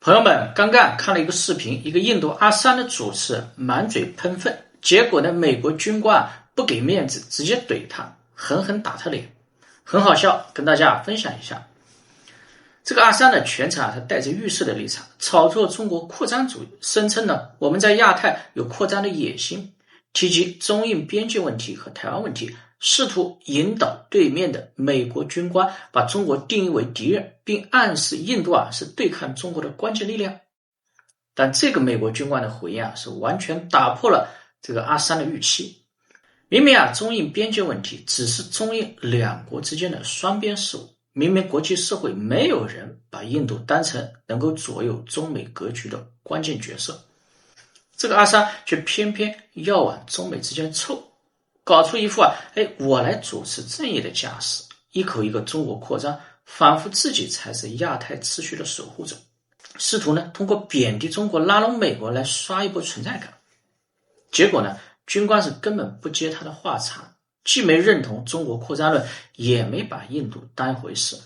朋友们，刚刚看了一个视频，一个印度阿三的主持满嘴喷粪，结果呢，美国军官不给面子，直接怼他，狠狠打他脸，很好笑，跟大家分享一下。这个阿三呢，全程他带着预设的立场，炒作中国扩张主义，声称呢我们在亚太有扩张的野心，提及中印边界问题和台湾问题，试图引导对面的美国军官把中国定义为敌人，并暗示印度是对抗中国的关键力量。但这个美国军官的回应是完全打破了这个阿三的预期。明明中印边界问题只是中印两国之间的双边事务，明明国际社会没有人把印度当成能够左右中美格局的关键角色，这个阿三却偏偏要往中美之间凑，搞出一副我来主持正义的架势，一口一个中国扩张，仿佛自己才是亚太秩序的守护者，试图呢通过贬低中国拉拢美国来刷一波存在感。结果呢，军官是根本不接他的话茬，既没认同中国扩张论，也没把印度当一回事，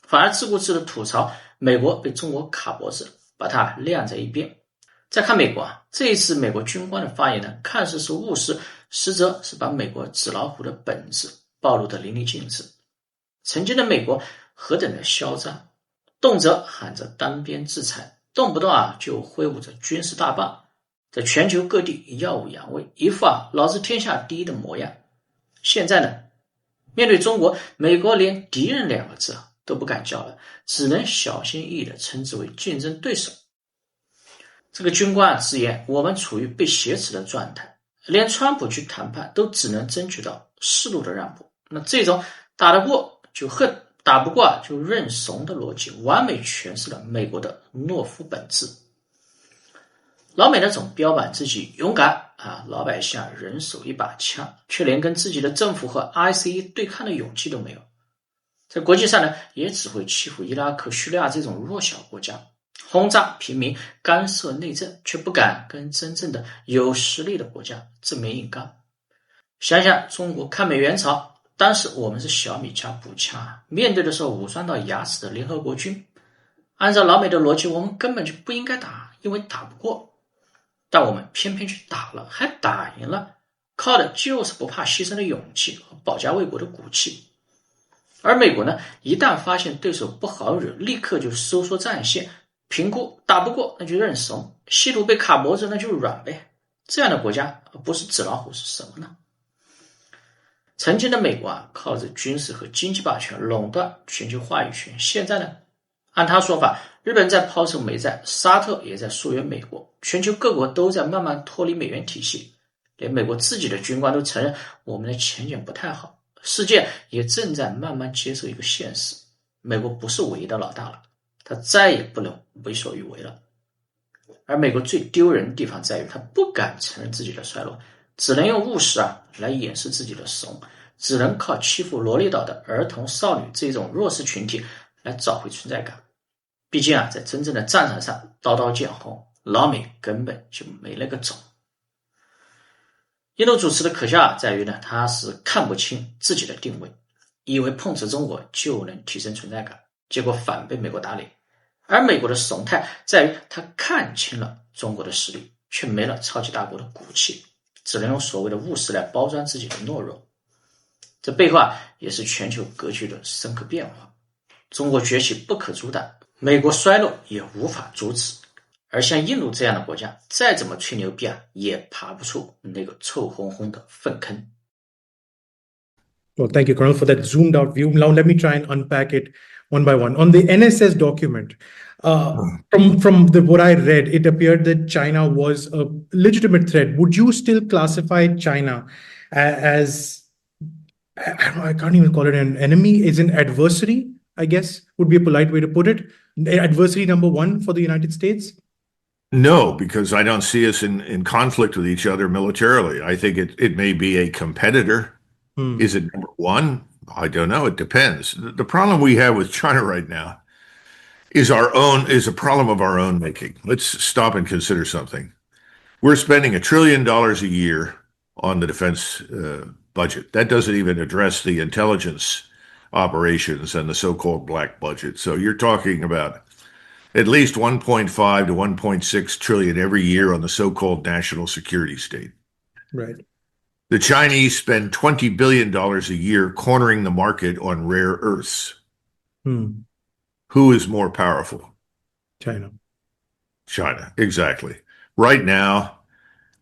反而自顾自的吐槽美国被中国卡脖子，把它晾在一边。再看美国这一次美国军官的发言呢，看似是务实，实则是把美国纸老虎的本质暴露得淋漓尽致。曾经的美国何等的嚣张，动辄喊着单边制裁，动不动就挥舞着军事大棒，在全球各地耀武扬威，一副老子天下第一的模样。现在呢，面对中国，美国连敌人两个字都不敢叫了，只能小心翼翼地称之为竞争对手。这个军官直言，我们处于被挟持的状态，连川普去谈判都只能争取到适度的让步。那这种打得过就恨，打不过就认怂的逻辑，完美诠释了美国的懦夫本质。老美那种标榜自己勇敢老百姓人手一把枪，却连跟自己的政府和 ICE 对抗的勇气都没有，在国际上呢，也只会欺负伊拉克、叙利亚这种弱小国家，轰炸平民，干涉内政，却不敢跟真正的有实力的国家正面硬刚。想想中国抗美援朝，当时我们是小米加步枪，面对的是武装到牙齿的联合国军，按照老美的逻辑，我们根本就不应该打，因为打不过。但我们偏偏去打了，还打赢了，靠的就是不怕牺牲的勇气和保家卫国的骨气。而美国呢，一旦发现对手不好惹，立刻就收缩战线，评估打不过那就认怂，稀土被卡脖子那就软呗。这样的国家不是纸老虎是什么呢？曾经的美国靠着军事和经济霸权垄断全球话语权，现在呢，按他说法，日本在抛售美债，沙特也在疏远美国，全球各国都在慢慢脱离美元体系，连美国自己的军官都承认我们的前景不太好，世界也正在慢慢接受一个现实，美国不是唯一的老大了，他再也不能为所欲为了。而美国最丢人的地方在于，他不敢承认自己的衰落，只能用务实来掩饰自己的怂，只能靠欺负萝莉岛的儿童少女这种弱势群体来找回存在感。毕竟在真正的战场上刀刀见红，老美根本就没那个种。印度主持的可笑在于呢，他是看不清自己的定位，以为碰瓷中国就能提升存在感，结果反被美国打脸。而美国的怂态在于他看清了中国的实力，却没了超级大国的骨气，只能用所谓的务实来包装自己的懦弱。这背后也是全球格局的深刻变化。中国崛起不可阻挡，美国衰落也无法阻止，而像印度这样的国家，再怎么吹牛逼也爬不出那个臭烘烘的粪坑。Well, thank you, Colonel, for that zoomed out view. Now let me try and unpack it one by one. On the NSS document, from what I read, it appeared that China was a legitimate threat. Would you still classify China as, I can't even call it an enemy, is an adversary, I guess would be a polite way to put it? Adversary number one for the United States? No, because I don't see us in conflict with each other militarily. I think it may be a competitor. Is it number one? I don't know. It depends. The problem we have with China right now is a problem of our own making. Let's stop and consider something. We're spending $1 trillion a year on the defense budget. That doesn't even address the intelligence operations and the so-called black budget. So you're talking about at least 1.5 to 1.6 trillion every year on the so-called national security state. Right. The Chinese spend $20 billion a year cornering the market on rare earths. Who is more powerful? China. China, exactly. Right now,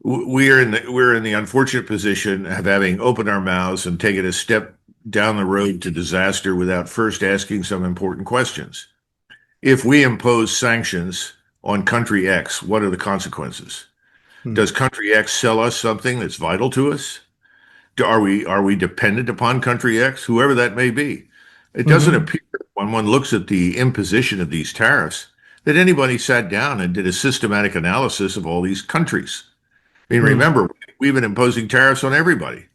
we're in the unfortunate position of having opened our mouths and taken a step down the road to disaster without first asking some important questions. If we impose sanctions on country X, what are the consequences? Does country X sell us something that's vital to us? Are we dependent upon country X, whoever that may be? It doesn't appear when one looks at the imposition of these tariffs that anybody sat down and did a systematic analysis of all these countries. I mean, remember, we've been imposing tariffs on everybody.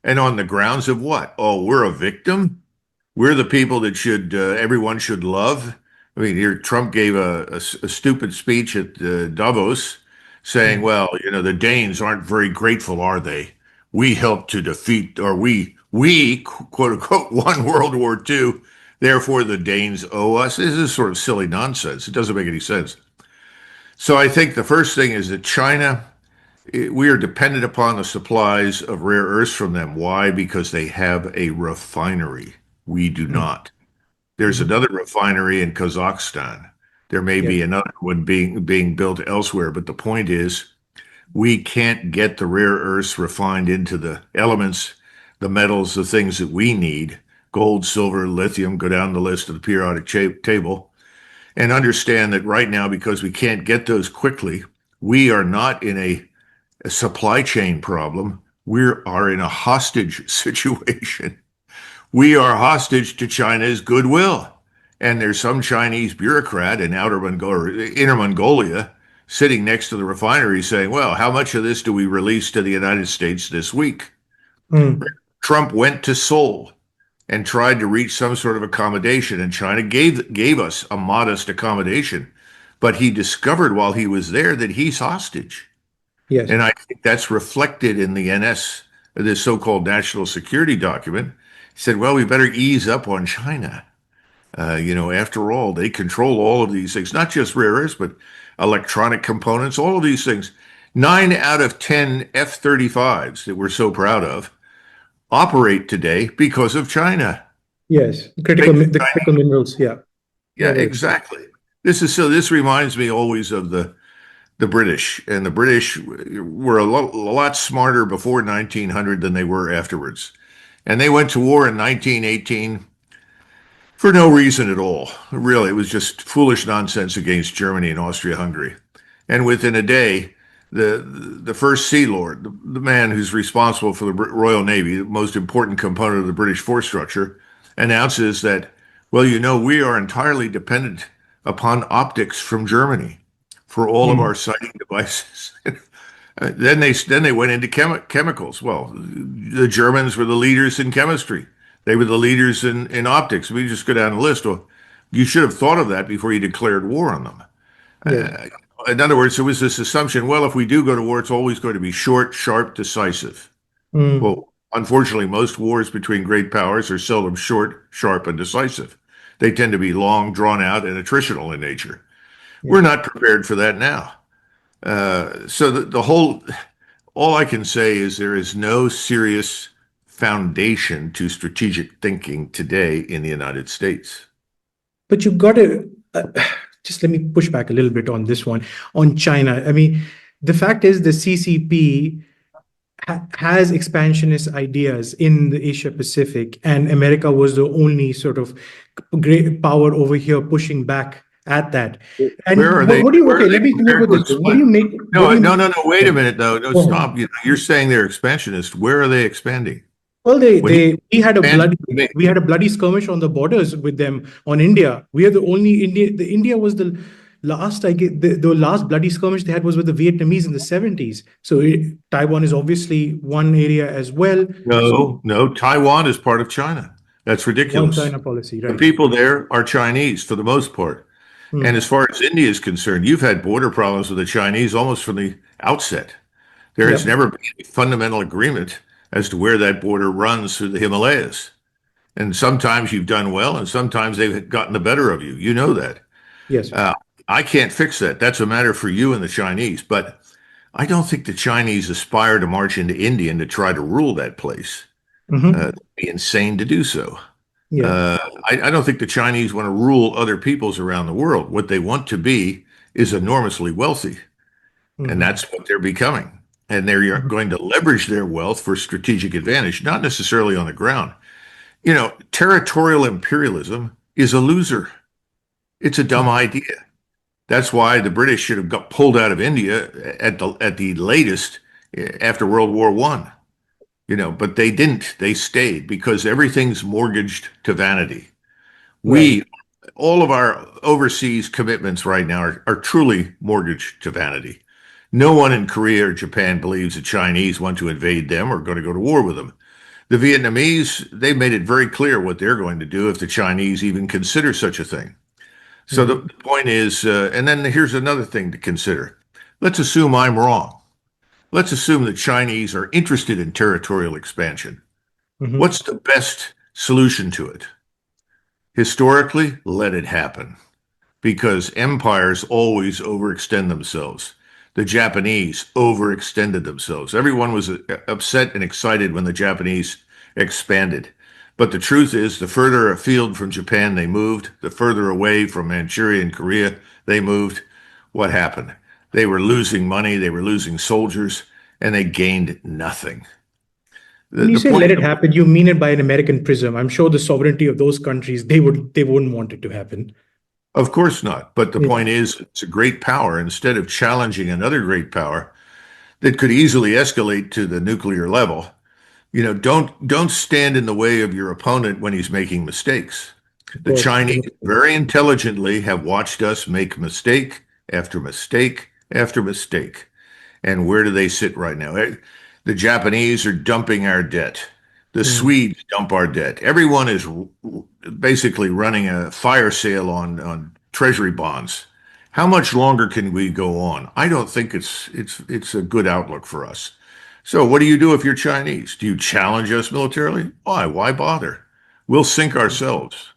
And on the grounds of what? Oh, we're a victim? We're the people that everyone should love? I mean, here Trump gave a stupid speech at Davos saying, well, the Danes aren't very grateful, are they? We helped to defeat, or we quote unquote won World War II. Therefore, the Danes owe us. This is sort of silly nonsense. It doesn't make any sense. So I think the first thing is that China, we are dependent upon the supplies of rare earths from them. Why? Because they have a refinery. We do not. There's another refinery in Kazakhstan. There may be another one being built elsewhere, but the point is, we can't get the rare earths refined into the elements, the metals, the things that we need, gold, silver, lithium, go down the list of the periodic table, and understand that right now, because we can't get those quickly, we are not in a supply chain problem. We are in a hostage situation. We are hostage to China's goodwill. And there's some Chinese bureaucrat in Inner Mongolia sitting next to the refinery saying, well, how much of this do we release to the United States this week? Trump went to Seoul and tried to reach some sort of accommodation, and China gave us a modest accommodation. But he discovered while he was there that he's hostage. Yes. And I think that's reflected in the this so-called national security document. He said, well, we better ease up on China. After all, they control all of these things, not just rare earths, but electronic components, all of these things. 9 out of 10 F-35s that we're so proud of operate today because of China. Yes, critical minerals. Yeah. Yeah, exactly. This reminds me always of the British, and the British were a lot smarter before 1900 than they were afterwards. And they went to war in 1918 for no reason at all. Really, it was just foolish nonsense against Germany and Austria-Hungary. And within a day, the first Sea Lord, the man who's responsible for the Royal Navy, the most important component of the British force structure, announces that, well, we are entirely dependent upon optics from Germany for all of our sighting devices. Then they went into chemicals. Well, the Germans were the leaders in chemistry. They were the leaders in optics. We just go down the list. Well, you should have thought of that before you declared war on them. Yeah. In other words, there was this assumption, well, if we do go to war, it's always going to be short, sharp, decisive. Well, unfortunately, most wars between great powers are seldom short, sharp, and decisive. They tend to be long, drawn out, and attritional in nature. Yeah. We're not prepared for that now. So all I can say is there is no serious foundation to strategic thinking today in the United States. But you've got to, just let me push back a little bit on this one, on China. I mean, the fact is the CCP has expansionist ideas in the Asia Pacific, and America was the only sort of great power over here pushing back at that. And what do you, okay, let me come up with this. What do you make? No, wait a minute, though. No, stop. You're saying they're expansionist. Where are they expanding? Well, we had a bloody skirmish on the borders with them on India. We are the only India was the last, the last bloody skirmish they had was with the Vietnamese in the 70s. So Taiwan is obviously one area as well. No, Taiwan is part of China. That's ridiculous. One China policy, right? The people there are Chinese for the most part. And as far as India is concerned, you've had border problems with the Chinese almost from the outset. There has never been a fundamental agreement as to where that border runs through the Himalayas. And sometimes you've done well, and sometimes they've gotten the better of you. You know that. Yes. I can't fix that. That's a matter for you and the Chinese. But I don't think the Chinese aspire to march into India and to try to rule that place. It'd be insane to do so. Yeah. I don't think the Chinese want to rule other peoples around the world. What they want to be is enormously wealthy, and that's what they're becoming. And they're going to leverage their wealth for strategic advantage, not necessarily on the ground. You know, territorial imperialism is a loser. It's a dumb idea. That's why the British should have got pulled out of India at the latest after World War I. You know, but they didn't. They stayed because everything's mortgaged to vanity. Right. All of our overseas commitments right now are truly mortgaged to vanity. No one in Korea or Japan believes the Chinese want to invade them or going to go to war with them. The Vietnamese, they've made it very clear what they're going to do if the Chinese even consider such a thing. So the point is, and then here's another thing to consider. Let's assume I'm wrong. Let's assume the Chinese are interested in territorial expansion. What's the best solution to it? Historically, let it happen, because empires always overextend themselves. The Japanese overextended themselves. Everyone was upset and excited when the Japanese expanded. But the truth is, the further afield from Japan they moved, the further away from Manchuria and Korea they moved, what happened? They were losing money, they were losing soldiers, and they gained nothing. When you say let it happen, you mean it by an American prism. I'm sure the sovereignty of those countries, they wouldn't want it to happen. Of course not. But the point is, it's a great power. Instead of challenging another great power that could easily escalate to the nuclear level, you know, don't stand in the way of your opponent when he's making mistakes. The Chinese very intelligently have watched us make mistake after mistake after mistake. And where do they sit right now? The Japanese are dumping our debt. The Swedes dump our debt. Everyone is basically running a fire sale on treasury bonds. How much longer can we go on? I don't think it's a good outlook for us. So what do you do if you're Chinese? Do you challenge us militarily? Why? Why bother? We'll sink ourselves.